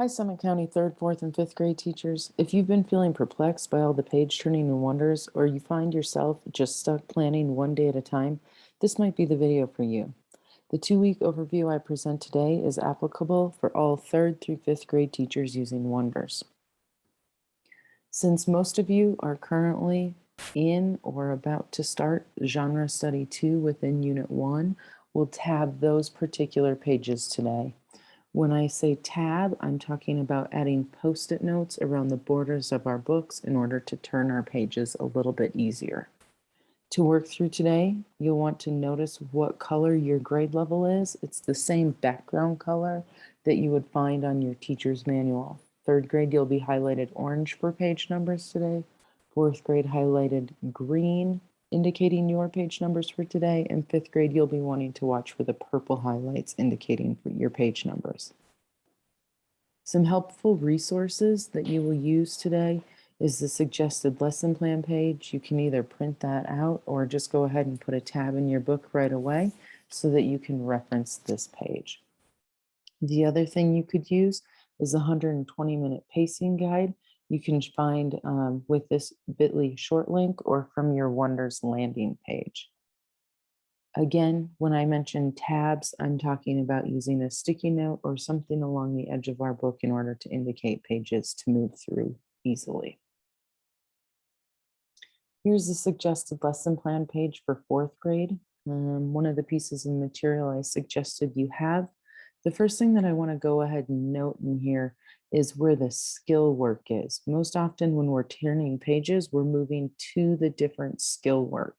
Hi, Summit County 3rd, 4th, and 5th grade teachers. If you've been feeling perplexed by all the page turning and wonders, or you find yourself just stuck planning one day at a time, this might be the video for you. The 2-week overview I present today is applicable for all 3rd through 5th grade teachers using Wonders. Since most of you are currently in or about to start Genre Study 2 within Unit 1, we'll tab those particular pages today. When I say tab, I'm talking about adding post-it notes around the borders of our books in order to turn our pages a little bit easier. To work through today, you'll want to notice what color your grade level is. It's the same background color that you would find on your teacher's manual. 3rd grade, you'll be highlighted orange for page numbers today. 4th grade highlighted green, indicating your page numbers for today. And 5th grade, you'll be wanting to watch for the purple highlights indicating for your page numbers. Some helpful resources that you will use today is the suggested lesson plan page. You can either print that out or just go ahead and put a tab in your book right away so that you can reference this page. The other thing you could use is a 120-minute pacing guide. You can find with this bit.ly short link or from your Wonders landing page. Again, when I mention tabs, I'm talking about using a sticky note or something along the edge of our book in order to indicate pages to move through easily. Here's the suggested lesson plan page for 4th grade. One of the pieces of material I suggested you have. The first thing that I want to go ahead and note in here is where the skill work is. Most often when we're turning pages, we're moving to the different skill work.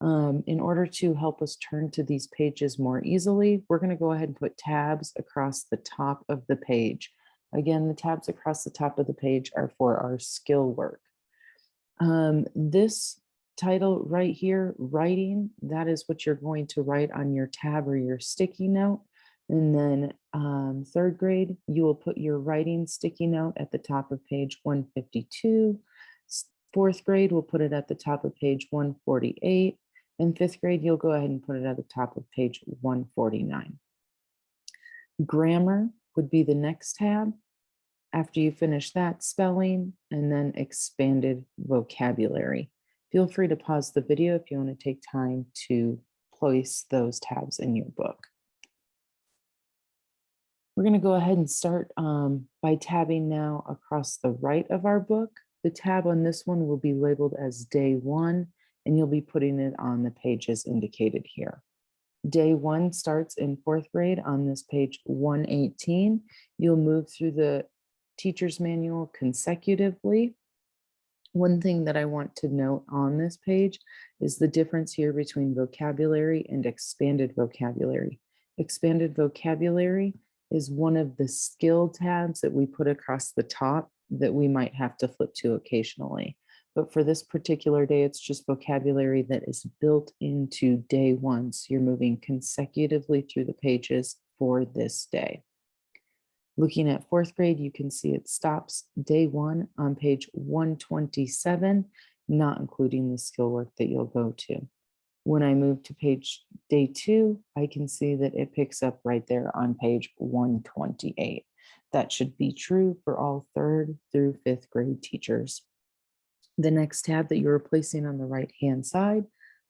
In order to help us turn to these pages more easily, we're going to go ahead and put tabs across the top of the page. Again, the tabs across the top of the page are for our skill work. This title right here, writing, that is what you're going to write on your tab or your sticky note. And then 3rd grade, you will put your writing sticky note at the top of page 152. 4th grade, we'll put it at the top of page 148. And 5th grade, you'll go ahead and put it at the top of page 149. Grammar would be the next tab. After you finish that, spelling, and then expanded vocabulary. Feel free to pause the video if you want to take time to place those tabs in your book. We're going to go ahead and start by tabbing now across the right of our book. The tab on this one will be labeled as Day 1, and you'll be putting it on the pages indicated here. Day 1 starts in 4th grade on this page 118. You'll move through the teacher's manual consecutively. One thing that I want to note on this page is the difference here between vocabulary and expanded vocabulary. Expanded vocabulary is one of the skill tabs that we put across the top that we might have to flip to occasionally. But for this particular day, it's just vocabulary that is built into Day 1. So you're moving consecutively through the pages for this day. Looking at 4th grade, you can see it stops Day 1 on page 127, not including the skill work that you'll go to. When I move to Day 2, I can see that it picks up right there on page 128. That should be true for all 3rd through 5th grade teachers. The next tab that you're placing on the right-hand side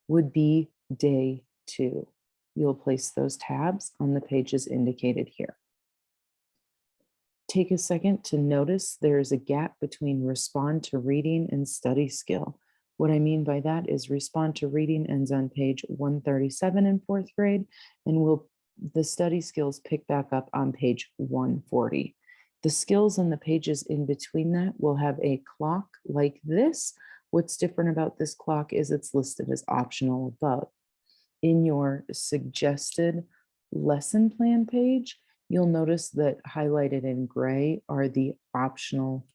would be Day 2. You'll place those tabs on the pages indicated here. Take a second to notice there is a gap between respond to reading and study skill. What I mean by that is respond to reading ends on page 137 in 4th grade, and the study skills pick back up on page 140. The skills on the pages in between that will have a clock like this. What's different about this clock is it's listed as optional above. In your suggested lesson plan page, you'll notice that highlighted in gray are the optional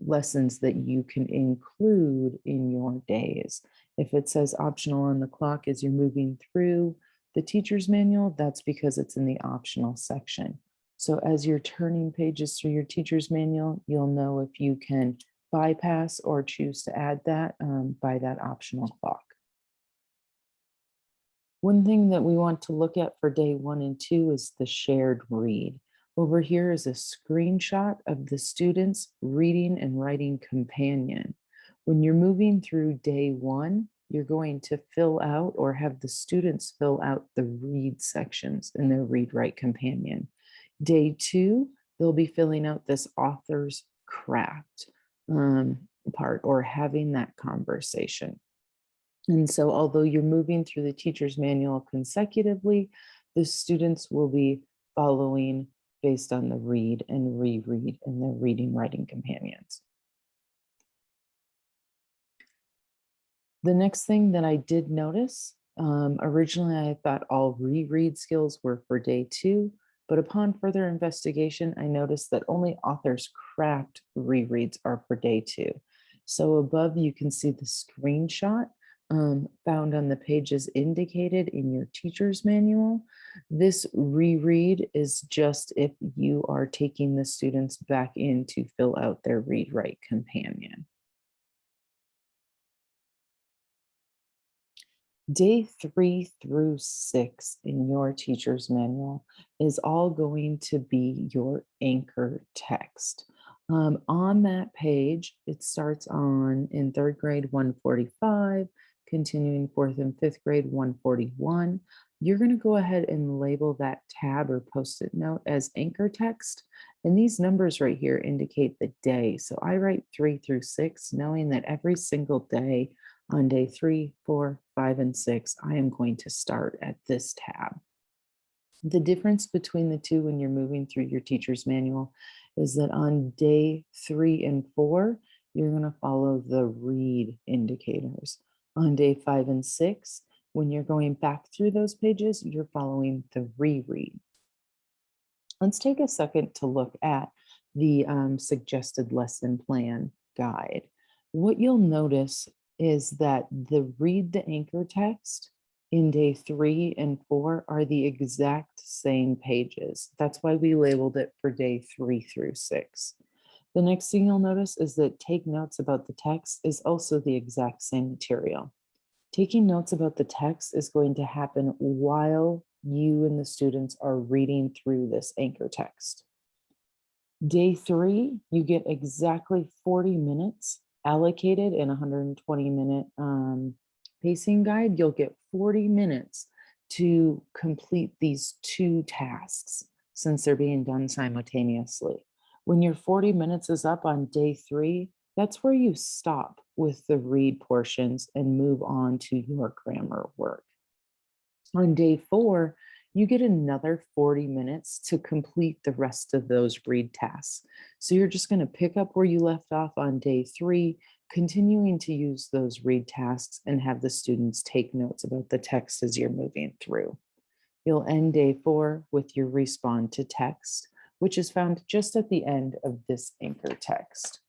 lessons that you can include in your days. If it says optional on the clock as you're moving through the teacher's manual, that's because it's in the optional section. So as you're turning pages through your teacher's manual, you'll know if you can bypass or choose to add that by that optional clock. One thing that we want to look at for Day 1 and 2 is the shared read. Over here is a screenshot of the student's reading and writing companion. When you're moving through day 1, you're going to fill out or have the students fill out the read sections in their read write companion. Day 2, they'll be filling out this author's craft part or having that conversation. And so although you're moving through the teacher's manual consecutively, the students will be following based on the read and reread in their reading writing companions. The next thing that I did notice, originally I thought all reread skills were for day 2, but upon further investigation, I noticed that only author's craft rereads are for day 2. So above you can see the screenshot found on the pages indicated in your teacher's manual. This reread is just if you are taking the students back in to fill out their read write companion. Day 3 through 6 in your teacher's manual is all going to be your anchor text. On that page, it starts on in 3rd grade 145, continuing 4th and 5th grade 141. You're going to go ahead and label that tab or post-it note as anchor text. And these numbers right here indicate the day. So I write 3 through 6, knowing that every single day on day 3, 4, 5, and 6, I am going to start at this tab. The difference between the two when you're moving through your teacher's manual is that on day 3 and 4, you're going to follow the read indicators. On day 5 and 6, when you're going back through those pages, you're following the reread. Let's take a second to look at the suggested lesson plan guide. What you'll notice is that the read the anchor text in day 3 and 4 are the exact same pages. That's why we labeled it for day 3 through 6. The next thing you'll notice is that take notes about the text is also the exact same material. Taking notes about the text is going to happen while you and the students are reading through this anchor text. Day 3, you get exactly 40 minutes allocated in a 120-minute pacing guide. You'll get 40 minutes to complete these 2 tasks since they're being done simultaneously. When your 40 minutes is up on day 3, that's where you stop with the read portions and move on to your grammar work. On day 4, you get another 40 minutes to complete the rest of those read tasks. So you're just going to pick up where you left off on day 3, continuing to use those read tasks and have the students take notes about the text as you're moving through. You'll end day 4 with your respond to text, which is found just at the end of this anchor text.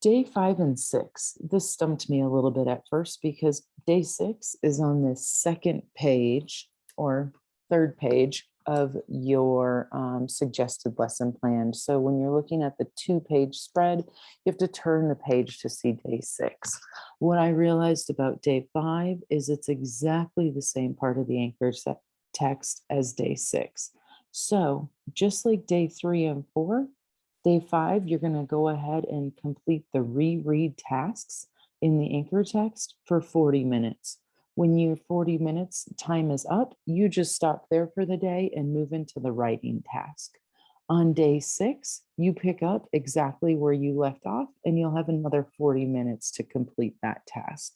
Day 5 and 6, this stumped me a little bit at first because day 6 is on the second page or third page of your suggested lesson plan. So when you're looking at the 2-page spread, you have to turn the page to see day 6. What I realized about day 5 is it's exactly the same part of the anchor text as day 6. So just like day 3 and 4, day 5, you're going to go ahead and complete the reread tasks in the anchor text for 40 minutes. When your 40 minutes time is up, you just stop there for the day and move into the writing task. On day 6, you pick up exactly where you left off and you'll have another 40 minutes to complete that task.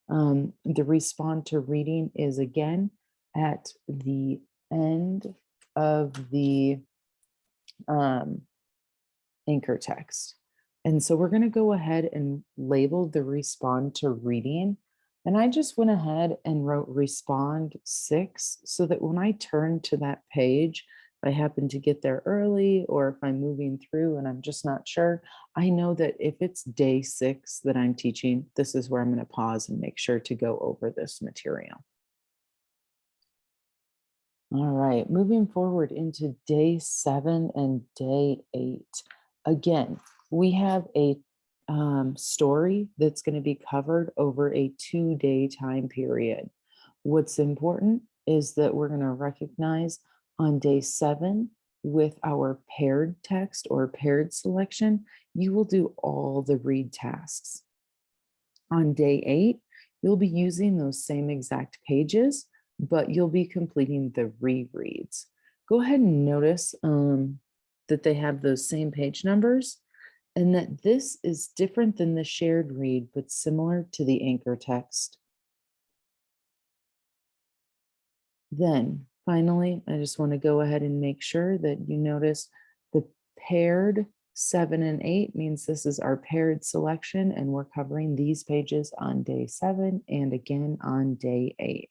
The respond to reading is again at the end of the anchor text. And so we're going to go ahead and label the respond to reading. And I just went ahead and wrote respond 6 so that when I turn to that page, if I happen to get there early or if I'm moving through and I'm just not sure, I know that if it's day 6 that I'm teaching, this is where I'm going to pause and make sure to go over this material. All right, moving forward into day 7 and day 8. Again, we have a story that's going to be covered over a 2-day time period. What's important is that we're going to recognize on day 7 with our paired text or paired selection, you will do all the read tasks. On day 8, you'll be using those same exact pages, but you'll be completing the rereads. Go ahead and notice that they have those same page numbers and that this is different than the shared read, but similar to the anchor text. Then finally, I just want to go ahead and make sure that you notice the paired 7 and 8 means this is our paired selection, and we're covering these pages on day 7 and again on day 8.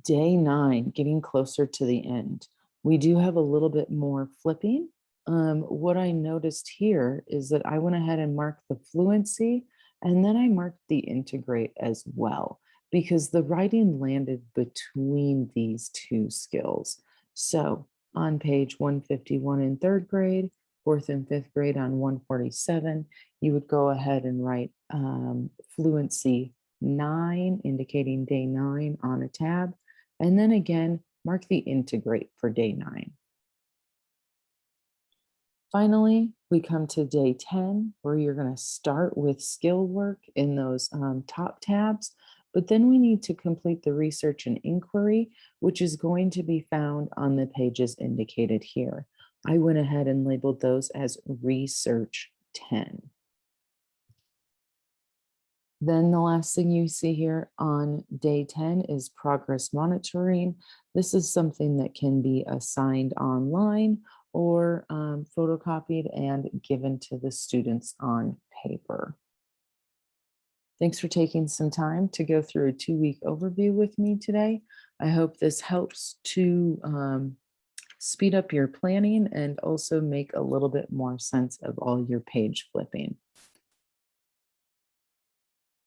Day 9, getting closer to the end. We do have a little bit more flipping. What I noticed here is that I went ahead and marked the fluency, and then I marked the integrate as well, because the writing landed between these two skills. So on page 151 in 3rd grade, 4th and 5th grade on 147, you would go ahead and write fluency 9, indicating day 9 on a tab. And then again, mark the integrate for day 9. Finally, we come to day 10, where you're going to start with skill work in those top tabs, but then we need to complete the research and inquiry, which is going to be found on the pages indicated here. I went ahead and labeled those as research 10. Then the last thing you see here on day 10 is progress monitoring. This is something that can be assigned online or photocopied and given to the students on paper. Thanks for taking some time to go through a 2-week overview with me today. I hope this helps to speed up your planning and also make a little bit more sense of all your page flipping.